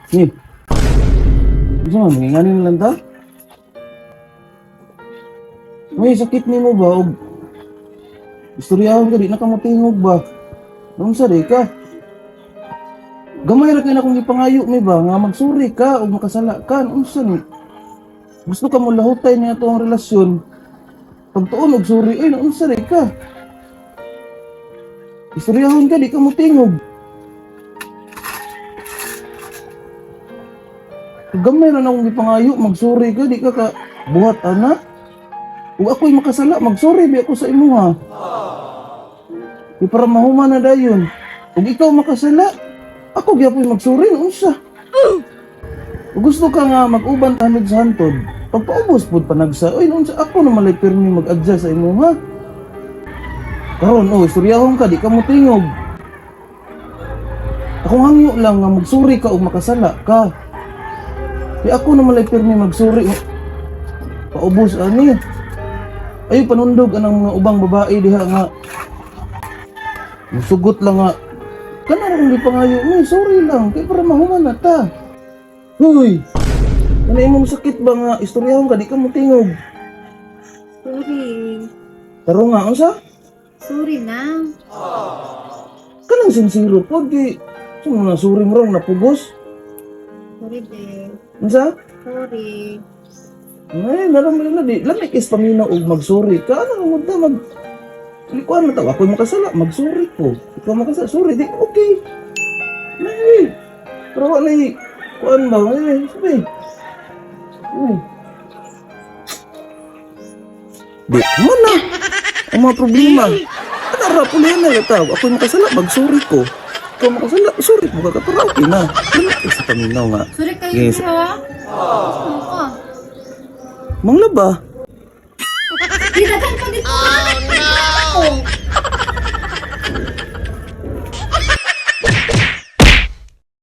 Eh, gusto mo, manginganin lang ta? May sakit ni mo ba? O istoryahon ka, di na ka matingog ba? Nung sari ka. Gamay ra kay na kung ipangayo mi ba nga magsuri ka o makasala ka unsa ni? Gusto ka mo lahutay niya to ang relasyon. Pag tuon og suri ay unsa ri ka? Istoryahon ka di ka mo tingog. Pag gamay ra na kung ipangayo magsuri ka di ka ka buhat ana. Ug ako'y makasala magsuri bi ako sa imuha. Di para mahuman na dayon. Ug ikaw makasala ako gyapon magsuri unsa? Kung gusto ka nga mag-uban tanod sa hantod, pagpaubos pud panagsa, oy unsa ako na malay pirmi mag-adjust sa imo ha? Karon istoryahon ka di ka mo tingog. Akong hangyo lang nga magsuri ka o makasala ka. Di ako na malay pirmi magsuri. Paubos ani. Ay panundog anang mga ubang babae diha nga. Musugot lang nga. Kana ra kung gipangayo mi, sorry lang kay para mahuman na ta. Hoy. Ano imong sakit ba nga istoryahon ka di ka mo tingog. Sorry. Pero nga unsa? Sorry na. Kanang sincere pod di sumo na suri mo raw napugos. Sorry, babe. Unsa? Sorry. Ay, naramdaman na di. Lamig is paminaw og magsuri ka. Ano mo da mag likuan na tao. Ako'y makasala, magsuri ko. Ikaw makasala, sorry, di, okay. Ay, pero wala kuan ba? Ay, sabi. Di, mana? Ang mga problema. Ano ra, pulihan na tao. Ako'y makasala, magsuri ko. Ikaw makasala, sorry ko ka, pero okay na. Lamig is paminaw nga. Sorry kayo, Yes. ha? Ano ka? Manglaba. Dinagan pa dito, ha?